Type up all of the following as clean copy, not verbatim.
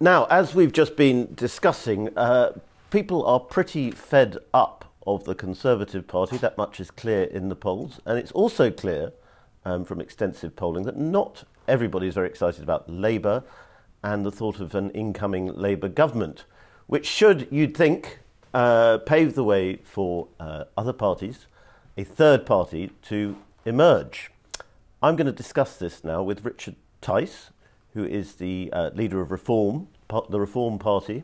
Now, as we've just been discussing, people are pretty fed up of the Conservative Party. That much is clear in the polls. And it's also clear from extensive polling that not everybody is very excited about Labour and the thought of an incoming Labour government, which should, you'd think, pave the way for other parties, a third party, to emerge. I'm going to discuss this now with Richard Tice, who is the leader of the Reform Party,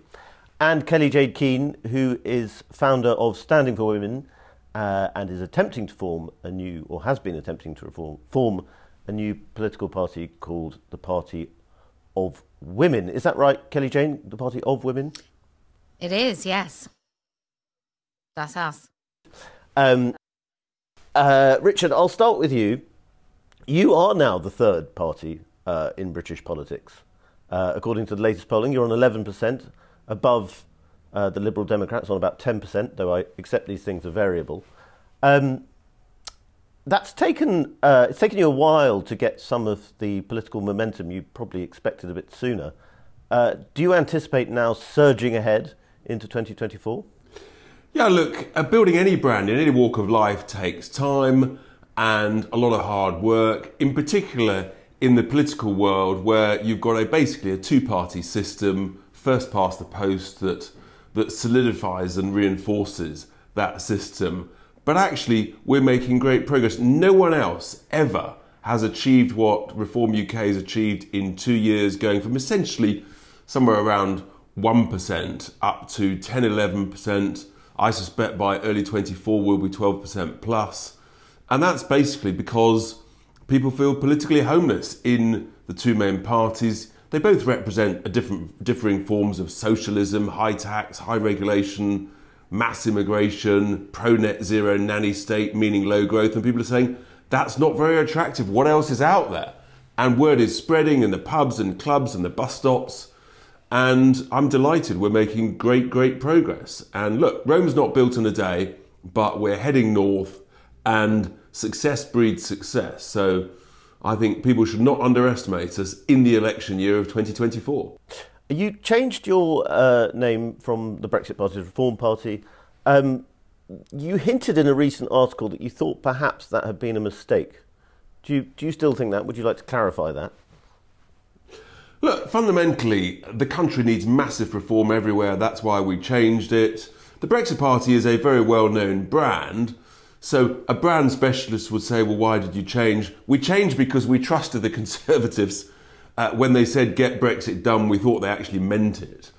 and Kellie-Jay Keane, who is founder of Standing for Women and is attempting to form a new, or has been attempting to form a new political party called the Party of Women. Is that right, Kellie-Jay? The Party of Women? It is, yes. That's us. Richard, I'll start with you. You are now the third party in British politics. According to the latest polling, you're on 11%, above the Liberal Democrats on about 10%, though I accept these things are variable. It's taken you a while to get some of the political momentum you probably expected a bit sooner. Do you anticipate now surging ahead into 2024? Yeah, look, building any brand in any walk of life takes time and a lot of hard work, in particular in the political world where you've got basically a two-party system, first past the post, that solidifies and reinforces that system. But actually, we're making great progress. No one else ever has achieved what Reform UK has achieved in 2 years, going from essentially somewhere around 1% up to 10, 11%. I suspect by early 24 we'll be 12% plus. And that's basically because people feel politically homeless in the two main parties. They both represent differing forms of socialism, high tax, high regulation, mass immigration, pro-net zero nanny state, meaning low growth. And people are saying, that's not very attractive. What else is out there? And word is spreading in the pubs and clubs and the bus stops. And I'm delighted we're making great, great progress. And look, Rome's not built in a day, but we're heading north and success breeds success. So I think people should not underestimate us in the election year of 2024. You changed your name from the Brexit Party to the Reform Party. You hinted in a recent article that you thought perhaps that had been a mistake. Do you still think that? Would you like to clarify that? Look, fundamentally, the country needs massive reform everywhere. That's why we changed it. The Brexit Party is a very well-known brand. So a brand specialist would say, well, why did you change? We changed because we trusted the Conservatives. When they said get Brexit done, we thought they actually meant it.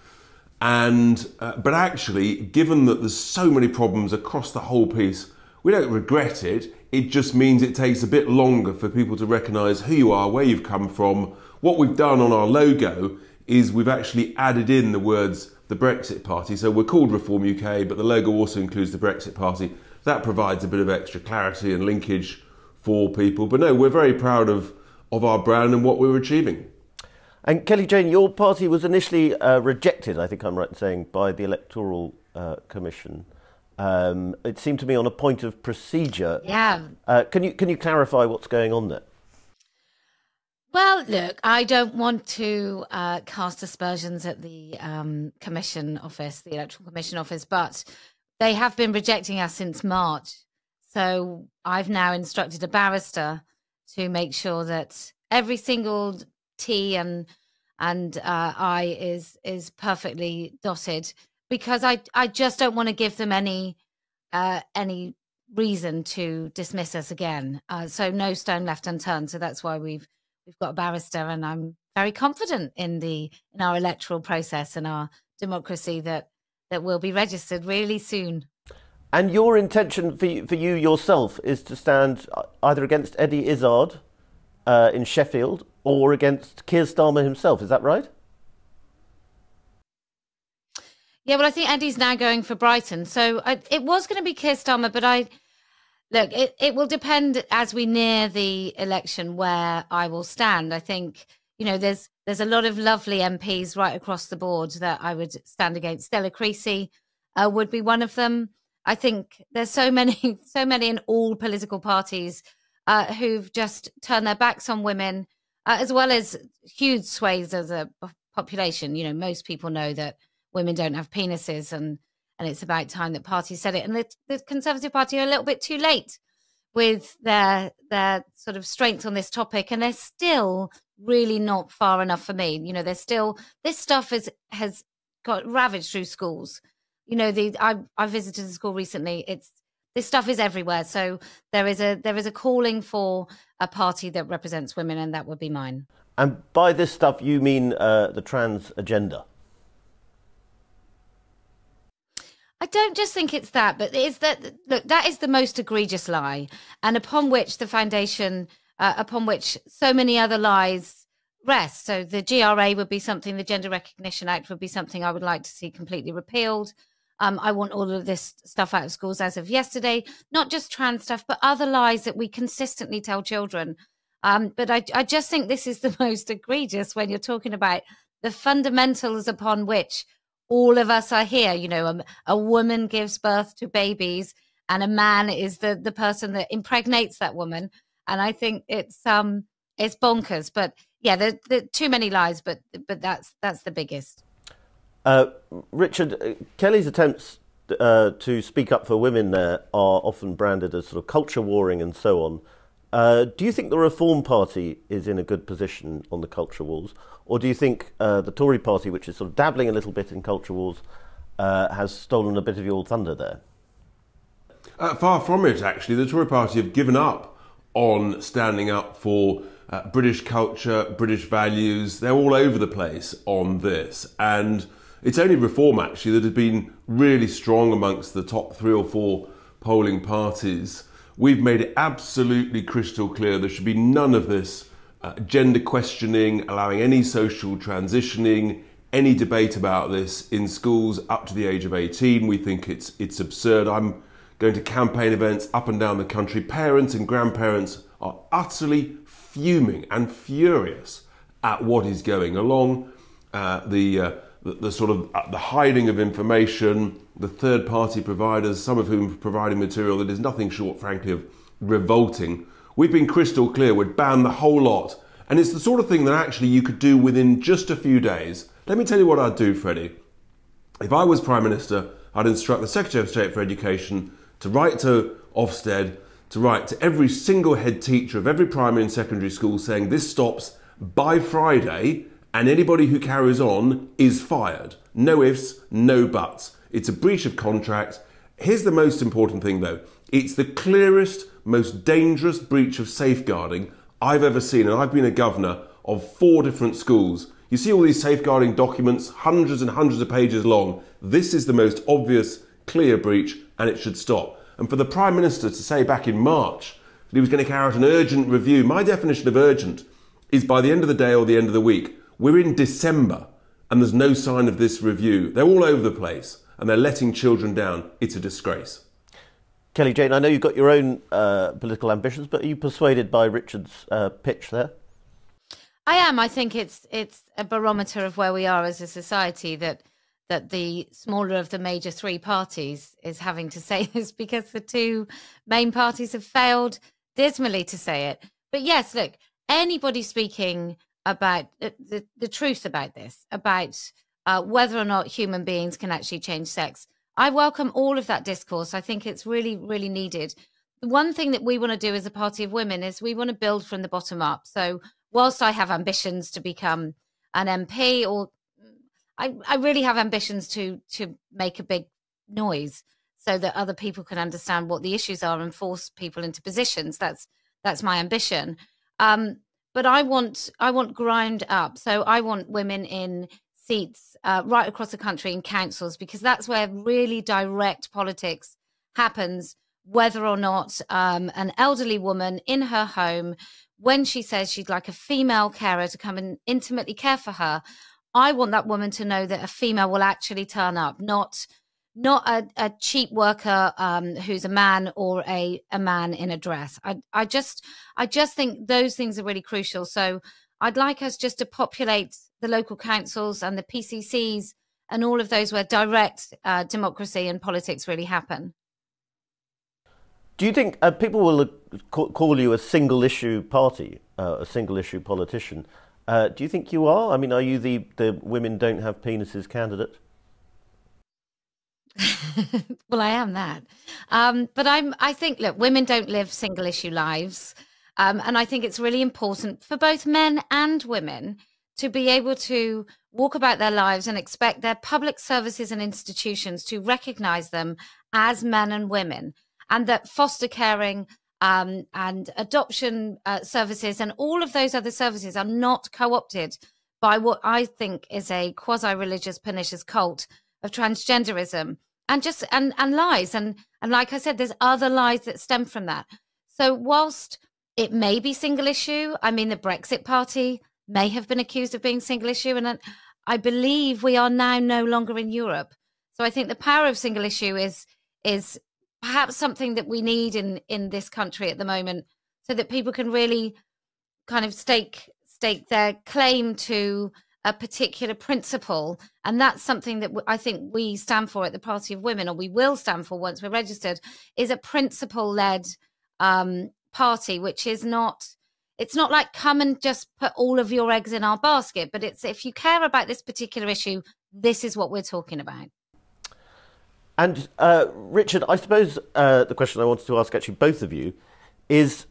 But actually, given that there's so many problems across the whole piece, we don't regret it. It just means it takes a bit longer for people to recognise who you are, where you've come from. What we've done on our logo is we've actually added in the words the Brexit Party. So we're called Reform UK, but the logo also includes the Brexit Party. That provides a bit of extra clarity and linkage for people. But no, we're very proud of our brand and what we're achieving. And Kellie-Jay, your party was initially rejected, I think I'm right in saying, by the Electoral Commission. It seemed to me on a point of procedure. Yeah. Can you clarify what's going on there? Well, look, I don't want to cast aspersions at the Commission Office, the Electoral Commission Office, but they have been rejecting us since March. So I've now instructed a barrister to make sure that every single T and I is perfectly dotted, because I just don't want to give them any reason to dismiss us again. So no stone left unturned. So that's why we've got a barrister, and I'm very confident in our electoral process and our democracy that will be registered really soon. And your intention for you yourself is to stand either against Eddie Izzard in Sheffield or against Keir Starmer himself, is that right? Yeah, well, I think Eddie's now going for Brighton. So it was going to be Keir Starmer, but look, it will depend as we near the election where I will stand. I think, there's a lot of lovely MPs right across the board that I would stand against. Stella Creasy would be one of them. I think there's so many in all political parties who've just turned their backs on women, as well as huge swathes of the population. You know, most people know that women don't have penises, and it's about time that parties said it. And the Conservative Party are a little bit too late with their sort of strength on this topic, and they're still really not far enough for me. You know, they're still, this stuff has got ravaged through schools. You know, I visited a school recently. This stuff is everywhere. So there is a calling for a party that represents women, and that would be mine. And by this stuff, you mean the trans agenda? I don't just think it's that, but it's that, look, that is the most egregious lie, and upon which the foundation, upon which so many other lies rest. So the GRA would be something, the Gender Recognition Act would be something I would like to see completely repealed. I want all of this stuff out of schools as of yesterday, not just trans stuff, but other lies that we consistently tell children. But I just think this is the most egregious when you're talking about the fundamentals upon which all of us are here. You know, a woman gives birth to babies, and a man is the person that impregnates that woman. And I think it's bonkers. But yeah, there are too many lies, but that's the biggest. Richard, Kellie's attempts to speak up for women there are often branded as sort of culture warring and so on. Do you think the Reform Party is in a good position on the culture wars? Or do you think the Tory Party, which is sort of dabbling a little bit in culture wars, has stolen a bit of your thunder there? Far from it, actually. The Tory Party have given up on standing up for British culture, British values. They're all over the place on this. And it's only Reform, actually, that has been really strong amongst the top 3 or 4 polling parties. We've made it absolutely crystal clear there should be none of this gender questioning, allowing any social transitioning, any debate about this in schools up to the age of 18. We think it's absurd. I'm going to campaign events up and down the country. Parents and grandparents are utterly fuming and furious at what is going along. The sort of the hiding of information, the third-party providers, some of whom are providing material that is nothing short, frankly, of revolting. We've been crystal clear, we'd ban the whole lot. And it's the sort of thing that actually you could do within just a few days. Let me tell you what I'd do, Freddie. If I was Prime Minister, I'd instruct the Secretary of State for Education to write to Ofsted, to write to every single head teacher of every primary and secondary school saying this stops by Friday, and anybody who carries on is fired. No ifs, no buts. It's a breach of contract. Here's the most important thing, though. It's the clearest, most dangerous breach of safeguarding I've ever seen. And I've been a governor of 4 different schools. You see all these safeguarding documents, hundreds and hundreds of pages long. This is the most obvious, clear breach, and it should stop. And for the Prime Minister to say back in March that he was going to carry out an urgent review, my definition of urgent is by the end of the day or the end of the week. We're in December and there's no sign of this review. They're all over the place and they're letting children down. It's a disgrace. Kellie-Jay, I know you've got your own political ambitions, but are you persuaded by Richard's pitch there? I am. I think it's a barometer of where we are as a society that the smaller of the major 3 parties is having to say this, because the 2 main parties have failed dismally to say it. But yes, look, anybody speaking about the truth about this, about whether or not human beings can actually change sex, I welcome all of that discourse. I think it's really, really needed. The one thing that we want to do as a party of women is we want to build from the bottom up. So whilst I have ambitions to become an MP, or I really have ambitions to make a big noise so that other people can understand what the issues are and force people into positions. That's my ambition. But I want ground up. So I want women in seats right across the country in councils, because that's where really direct politics happens, whether or not an elderly woman in her home, when she says she'd like a female carer to come and intimately care for her, I want that woman to know that a female will actually turn up, not a cheap worker who's a man, or a man in a dress. I just think those things are really crucial. So I'd like us just to populate the local councils and the PCCs and all of those where direct democracy and politics really happen. Do you think people will call you a single issue party, a single issue politician? Do you think you are? I mean, are you the women don't have penises candidate? Well, I am that. But I think, look, women don't live single issue lives. And I think it's really important for both men and women to be able to walk about their lives and expect their public services and institutions to recognise them as men and women, and that foster caring and adoption services and all of those other services are not co-opted by what I think is a quasi-religious, pernicious cult of transgenderism and lies. And like I said, there's other lies that stem from that. So whilst it may be single issue, I mean, the Brexit Party may have been accused of being single issue, and I believe we are now no longer in Europe. So I think the power of single issue is perhaps something that we need in this country at the moment, so that people can really kind of stake their claim to a particular principle. And that's something that I think we stand for at the Party of Women, or we will stand for once we're registered, is a principle-led party, which is not, it's not like come and just put all of your eggs in our basket, but it's, if you care about this particular issue, this is what we're talking about. And Richard, I suppose the question I wanted to ask actually both of you is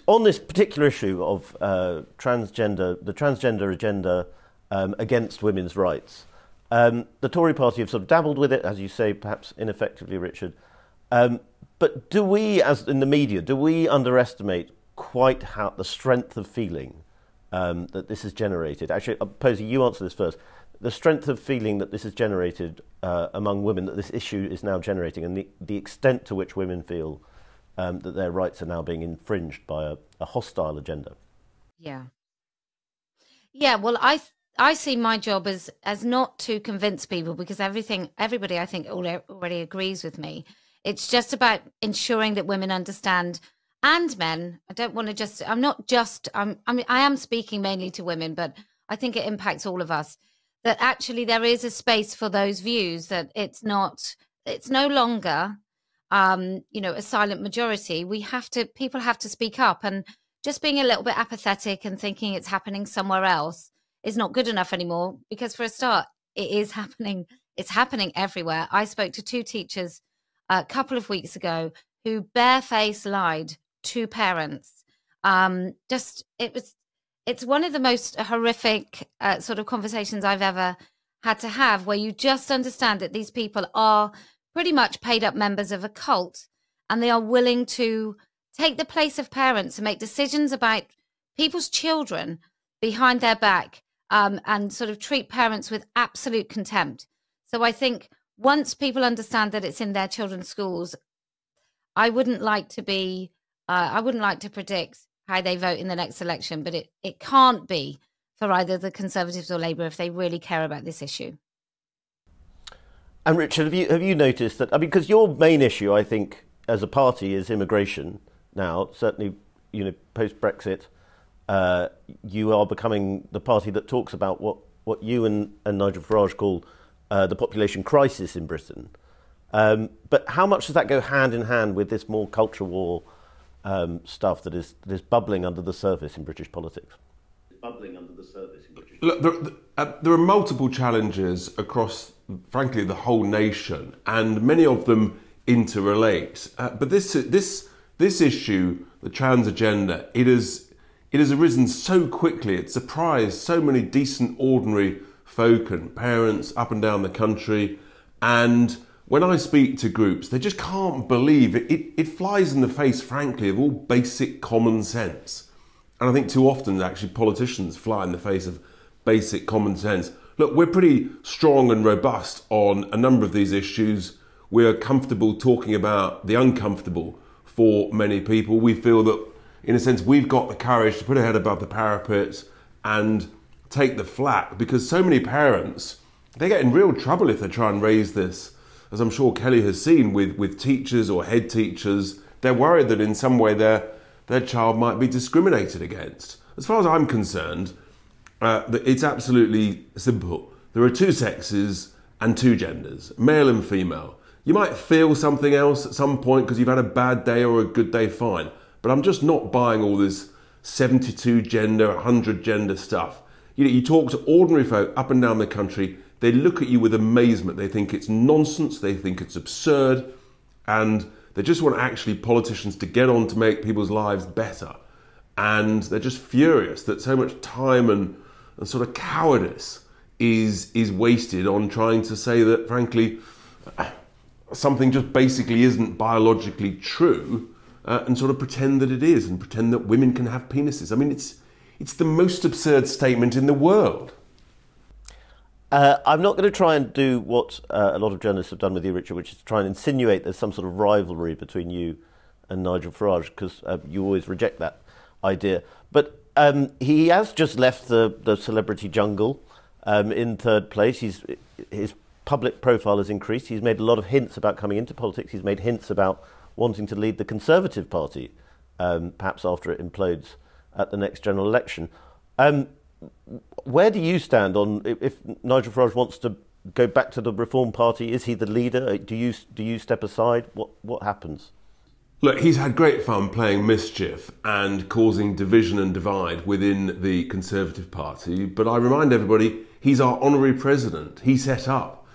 on this particular issue of the transgender agenda against women's rights. The Tory party have sort of dabbled with it, as you say, perhaps ineffectively, Richard. But do we, as in the media, do we underestimate quite how the strength of feeling that this has generated? Actually, Posie, you answer this first. The strength of feeling that this has generated among women, that this issue is now generating, and the extent to which women feel that their rights are now being infringed by a hostile agenda. Yeah. Yeah, well, I see my job as not to convince people, because everybody I think already agrees with me. It's just about ensuring that women understand, and men. I don't want to just, I am speaking mainly to women, but I think it impacts all of us, that actually there is a space for those views, that it's no longer, a silent majority. People have to speak up, and just being a little bit apathetic and thinking it's happening somewhere else is not good enough anymore, because for a start, it is happening. It's happening everywhere. I spoke to 2 teachers a couple of weeks ago who barefaced lied to parents. It's one of the most horrific sort of conversations I've ever had to have, where you just understand that these people are pretty much paid up members of a cult, and they are willing to take the place of parents and make decisions about people's children behind their back, and sort of treat parents with absolute contempt. So I think once people understand that it's in their children's schools, I wouldn't like to predict how they vote in the next election, but it can't be for either the Conservatives or Labour if they really care about this issue. And Richard, have you noticed that? I mean, because your main issue, I think, as a party is immigration now. Certainly, post Brexit, you are becoming the party that talks about what you and Nigel Farage call the population crisis in Britain. But how much does that go hand in hand with this more culture war stuff that is bubbling under the surface in British politics? Look, there are multiple challenges across, frankly, the whole nation, and many of them interrelate. But this issue, the trans agenda, it has arisen so quickly. It surprised so many decent, ordinary folk and parents up and down the country. And when I speak to groups, they just can't believe it. It flies in the face, frankly, of all basic common sense. And I think too often, actually, politicians fly in the face of basic common sense. Look, we're pretty strong and robust on a number of these issues. We're comfortable talking about the uncomfortable for many people. We feel that, in a sense, we've got the courage to put our head above the parapet and take the flak, because so many parents, they get in real trouble if they try and raise this, as I'm sure Kelly has seen with teachers or head teachers. They're worried that in some way their child might be discriminated against. As far as I'm concerned, it's absolutely simple. There are 2 sexes and 2 genders, male and female. You might feel something else at some point because you've had a bad day or a good day, fine. But I'm just not buying all this 72 gender, 100 gender stuff. You talk to ordinary folk up and down the country, they look at you with amazement. They think it's nonsense, they think it's absurd, and they just want actually politicians to get on to make people's lives better. And they're just furious that so much time and sort of cowardice is wasted on trying to say that, frankly, something just basically isn't biologically true, and sort of pretend that it is, and pretend that women can have penises. I mean, it's the most absurd statement in the world. I'm not going to try and do what a lot of journalists have done with you, Richard, which is to try and insinuate there's some sort of rivalry between you and Nigel Farage, because you always reject that idea. But he has just left the celebrity jungle in third place. His public profile has increased. He's made a lot of hints about coming into politics. He's made hints about wanting to lead the Conservative Party, perhaps after it implodes at the next general election. Where do you stand on if Nigel Farage wants to go back to the Reform Party? Is he the leader? Do you step aside? What happens? Look, he's had great fun playing mischief and causing division and divide within the Conservative Party, but I remind everybody, he's our honorary president. He set up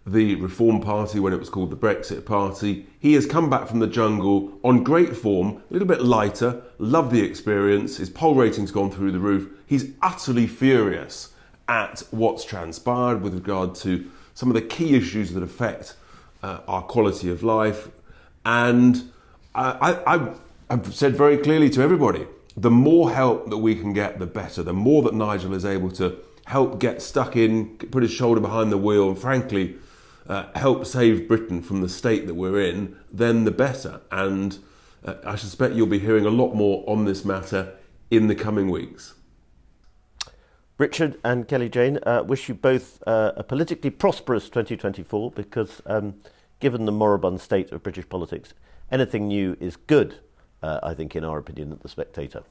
the Reform Party when it was called the Brexit Party. He has come back from the jungle on great form, a little bit lighter, loved the experience, his poll rating's gone through the roof. He's utterly furious at what's transpired with regard to some of the key issues that affect our quality of life. And I've said very clearly to everybody, the more help that we can get, the better. The more that Nigel is able to help get stuck in, put his shoulder behind the wheel, and frankly, help save Britain from the state that we're in, then the better. And I suspect you'll be hearing a lot more on this matter in the coming weeks. Richard and Kellie-Jay, wish you both a politically prosperous 2024, because given the moribund state of British politics, anything new is good, I think, in our opinion, at The Spectator.